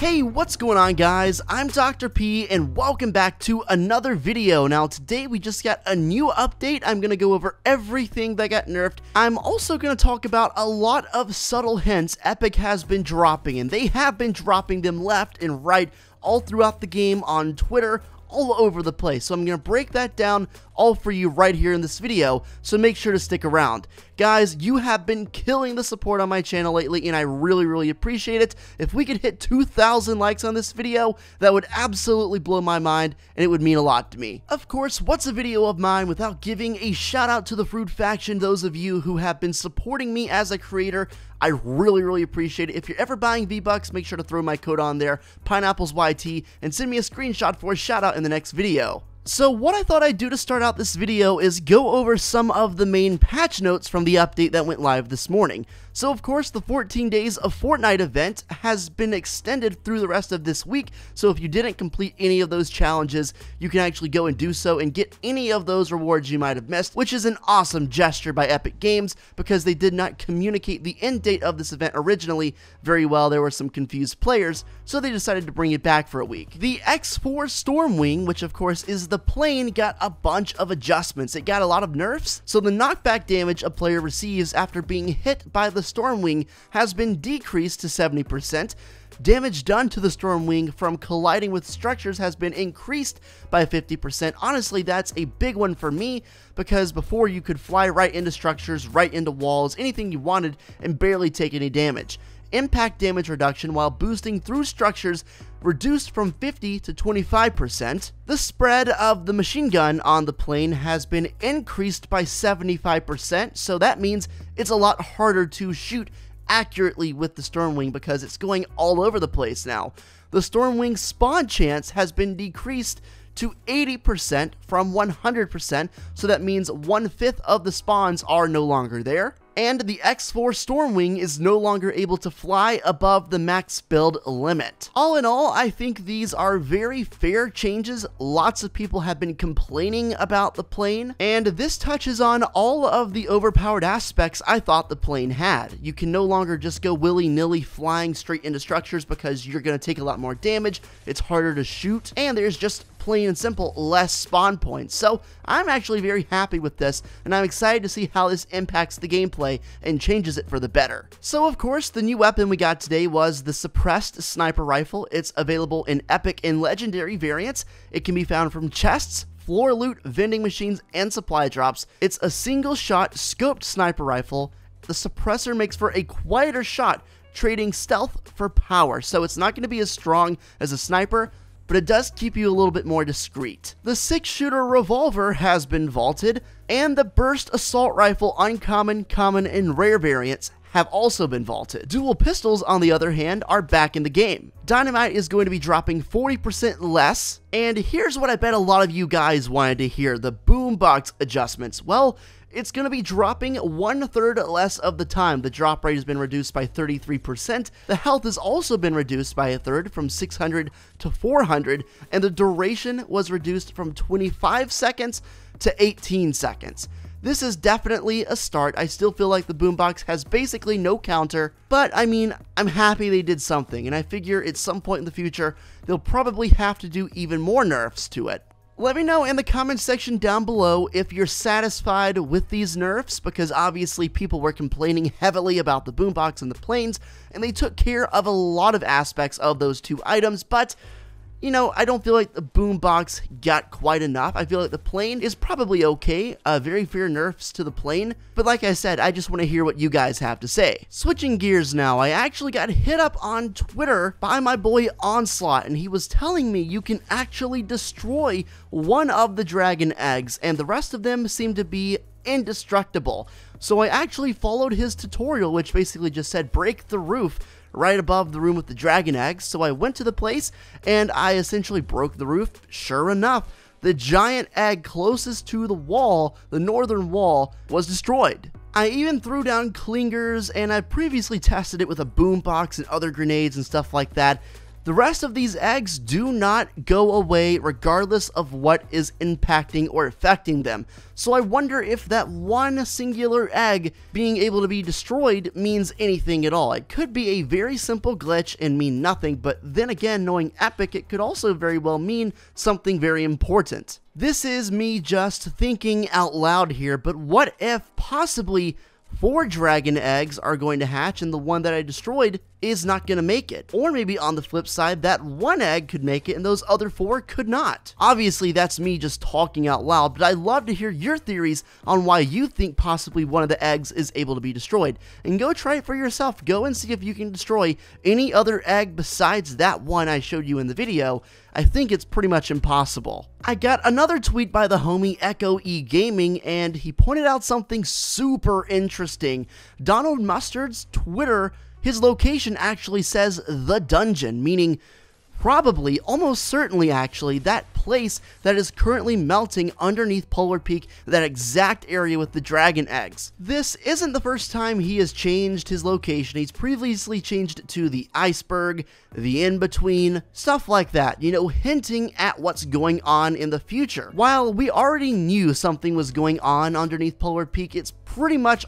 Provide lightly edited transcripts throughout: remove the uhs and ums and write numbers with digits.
Hey, what's going on guys? I'm Dr. P and welcome back to another video. Now today we just got a new update. I'm going to go over everything that got nerfed. I'm also going to talk about a lot of subtle hints Epic has been dropping, and they have been dropping them left and right all throughout the game on Twitter, all over the place. So I'm going to break that down all for you right here in this video, so make sure to stick around. Guys, you have been killing the support on my channel lately, and I really appreciate it. If we could hit 2,000 likes on this video, that would absolutely blow my mind, and it would mean a lot to me. Of course, what's a video of mine without giving a shout out to the Fruit faction, those of you who have been supporting me as a creator. I really appreciate it. If you're ever buying V-Bucks, make sure to throw my code on there, Pineapplez YT, and send me a screenshot for a shout out in the next video. So what I thought I'd do to start out this video is go over some of the main patch notes from the update that went live this morning. So of course the 14 days of Fortnite event has been extended through the rest of this week, so if you didn't complete any of those challenges, you can actually go and do so and get any of those rewards you might have missed, which is an awesome gesture by Epic Games because they did not communicate the end date of this event originally very well. There were some confused players, so they decided to bring it back for a week. The X4 Stormwing, which of course is the plane, got a bunch of adjustments. It got a lot of nerfs, so the knockback damage a player receives after being hit by the Stormwing has been decreased to 70%. Damage done to the Stormwing from colliding with structures has been increased by 50%. Honestly, that's a big one for me, because before you could fly right into structures, right into walls, anything you wanted, and barely take any damage. Impact damage reduction while boosting through structures reduced from 50 to 25%. The spread of the machine gun on the plane has been increased by 75%, so that means it's a lot harder to shoot accurately with the Stormwing because it's going all over the place now. The Stormwing spawn chance has been decreased to 80% from 100%, so that means 1/5 of the spawns are no longer there. And the X4 Stormwing is no longer able to fly above the max build limit. All in all, I think these are very fair changes. Lots of people have been complaining about the plane, and this touches on all of the overpowered aspects I thought the plane had. You can no longer just go willy-nilly flying straight into structures because you're going to take a lot more damage, it's harder to shoot, and there's just plain and simple less spawn points. So I'm actually very happy with this, and I'm excited to see how this impacts the gameplay and changes it for the better. So of course the new weapon we got today was the suppressed sniper rifle. It's available in epic and legendary variants. It can be found from chests, floor loot, vending machines, and supply drops. It's a single shot scoped sniper rifle. The suppressor makes for a quieter shot, trading stealth for power, so it's not going to be as strong as a sniper, but it does keep you a little bit more discreet. The 6-shooter revolver has been vaulted, and the burst assault rifle uncommon, common, and rare variants have also been vaulted. Dual pistols, on the other hand, are back in the game. Dynamite is going to be dropping 40% less, and here's what I bet a lot of you guys wanted to hear, the boombox adjustments. Well, it's going to be dropping 1/3 less of the time. The drop rate has been reduced by 33%. The health has also been reduced by 1/3 from 600 to 400, and the duration was reduced from 25 seconds to 18 seconds. This is definitely a start. I still feel like the boombox has basically no counter, but I mean, I'm happy they did something, and I figure at some point in the future, they'll probably have to do even more nerfs to it. Let me know in the comments section down below if you're satisfied with these nerfs, because obviously people were complaining heavily about the boombox and the planes, and they took care of a lot of aspects of those two items, but you know, I don't feel like the boombox got quite enough. I feel like the plane is probably okay, very fair nerfs to the plane, but like I said, I just want to hear what you guys have to say. Switching gears now, I actually got hit up on Twitter by my boy Onslaught, and he was telling me you can actually destroy one of the dragon eggs, and the rest of them seem to be indestructible. So I actually followed his tutorial, which basically just said break the roof right above the room with the dragon eggs. So I went to the place and I essentially broke the roof. Sure enough, the giant egg closest to the wall, the northern wall, was destroyed. I even threw down clingers, and I previously tested it with a boombox and other grenades and stuff like that. The rest of these eggs do not go away regardless of what is impacting or affecting them. So I wonder if that one singular egg being able to be destroyed means anything at all. It could be a very simple glitch and mean nothing, but then again, knowing Epic, it could also very well mean something very important. This is me just thinking out loud here, but what if possibly 4 dragon eggs are going to hatch and the one that I destroyed is not going to make it? Or maybe on the flip side, that 1 egg could make it and those other 4 could not. Obviously, that's me just talking out loud, but I'd love to hear your theories on why you think possibly one of the eggs is able to be destroyed. And go try it for yourself. Go and see if you can destroy any other egg besides that one I showed you in the video. I think it's pretty much impossible. I got another tweet by the homie Echo E Gaming, and he pointed out something super interesting. Donald Mustard's Twitter, his location actually says the dungeon, meaning probably, almost certainly actually, that place that is currently melting underneath Polar Peak, that exact area with the dragon eggs. This isn't the first time he has changed his location. He's previously changed it to the iceberg, the in-between, stuff like that, you know, hinting at what's going on in the future. While we already knew something was going on underneath Polar Peak, it's pretty much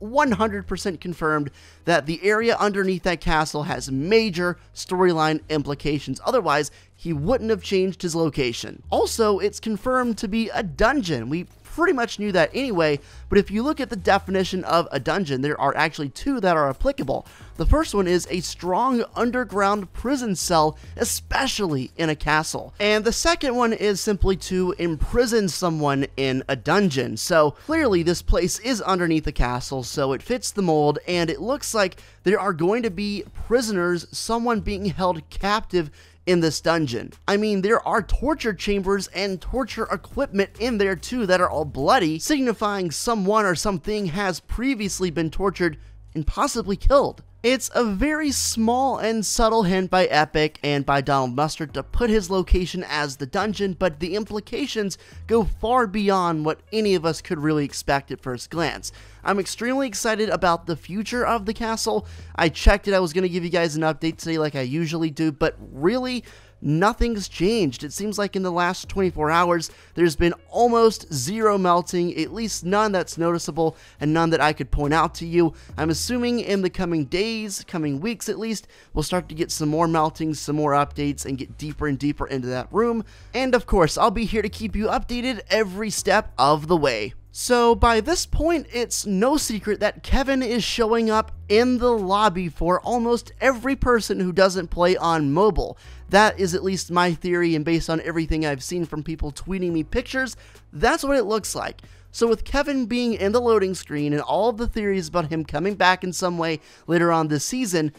100% confirmed that the area underneath that castle has major storyline implications. Otherwise, he wouldn't have changed his location. Also, it's confirmed to be a dungeon. We pretty much knew that anyway, but if you look at the definition of a dungeon, there are actually 2 that are applicable. The first one is a strong underground prison cell, especially in a castle. And the second one is simply to imprison someone in a dungeon. So clearly this place is underneath the castle, so it fits the mold, and it looks like there are going to be prisoners, someone being held captive in this dungeon. I mean, there are torture chambers and torture equipment in there too that are all bloody, signifying someone or something has previously been tortured and possibly killed. It's a very small and subtle hint by Epic and by Donald Mustard to put his location as the dungeon, but the implications go far beyond what any of us could really expect at first glance. I'm extremely excited about the future of the castle. I checked it, I was going to give you guys an update today like I usually do, but really, nothing's changed. It seems like in the last 24 hours, there's been almost 0 melting, at least none that's noticeable, and none that I could point out to you. I'm assuming in the coming days, coming weeks at least, we'll start to get some more meltings, some more updates, and get deeper and deeper into that room. And of course, I'll be here to keep you updated every step of the way. So by this point, it's no secret that Kevin is showing up in the lobby for almost every person who doesn't play on mobile. That is at least my theory, and based on everything I've seen from people tweeting me pictures, that's what it looks like. So with Kevin being in the loading screen and all of the theories about him coming back in some way later on this season,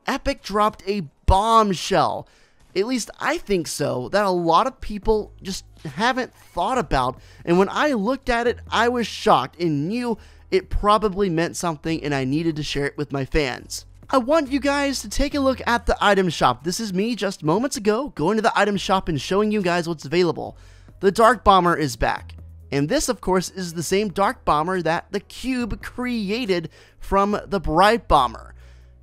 Epic dropped a bombshell. At least I think so, that a lot of people just haven't thought about, and when I looked at it, I was shocked and knew it probably meant something, and I needed to share it with my fans. I want you guys to take a look at the item shop. This is me just moments ago going to the item shop and showing you guys what's available. The Dark Bomber is back, and this of course is the same Dark Bomber that the Cube created from the Bright Bomber.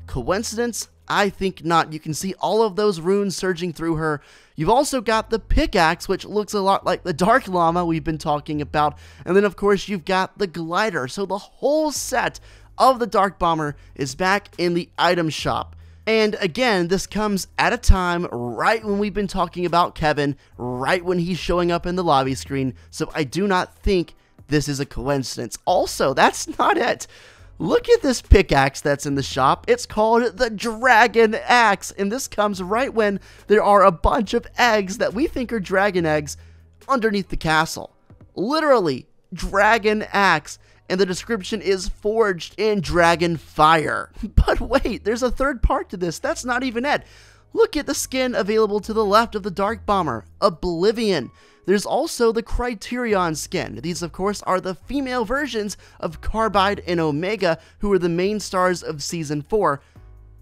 Coincidence? I think not. You can see all of those runes surging through her. You've also got the pickaxe, which looks a lot like the Dark Llama we've been talking about. And then, of course, you've got the glider. So the whole set of the Dark Bomber is back in the item shop. And again, this comes at a time right when we've been talking about Kevin, right when he's showing up in the lobby screen. So I do not think this is a coincidence. Also, that's not it. Look at this pickaxe that's in the shop. It's called the Dragon Axe, and this comes right when there are a bunch of eggs that we think are dragon eggs underneath the castle. Literally, Dragon Axe, and the description is forged in dragon fire. But wait, there's a third part to this. That's not even it. Look at the skin available to the left of the Dark Bomber, Oblivion. There's also the Criterion skin. These, of course, are the female versions of Carbide and Omega, who are the main stars of Season 4.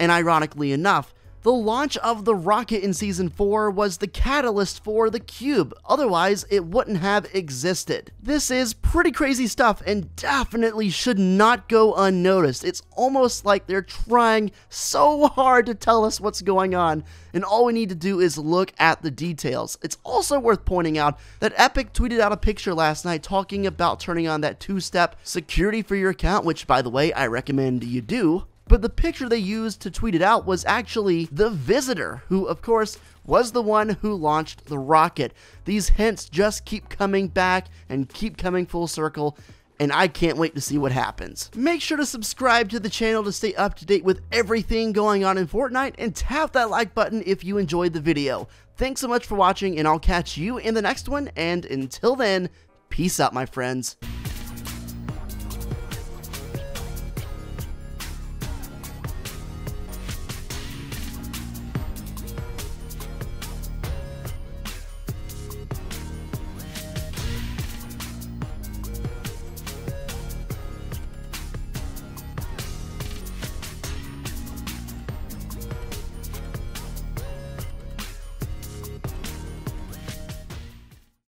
And ironically enough, The launch of the rocket in Season 4 was the catalyst for the cube, otherwise it wouldn't have existed. This is pretty crazy stuff and definitely should not go unnoticed. It's almost like they're trying so hard to tell us what's going on, and all we need to do is look at the details. It's also worth pointing out that Epic tweeted out a picture last night talking about turning on that two-step security for your account, which, by the way, I recommend you do. But the picture they used to tweet it out was actually the visitor, who, of course, was the one who launched the rocket. These hints just keep coming back and keep coming full circle, and I can't wait to see what happens. Make sure to subscribe to the channel to stay up to date with everything going on in Fortnite, and tap that like button if you enjoyed the video. Thanks so much for watching, and I'll catch you in the next one, and until then, peace out, my friends.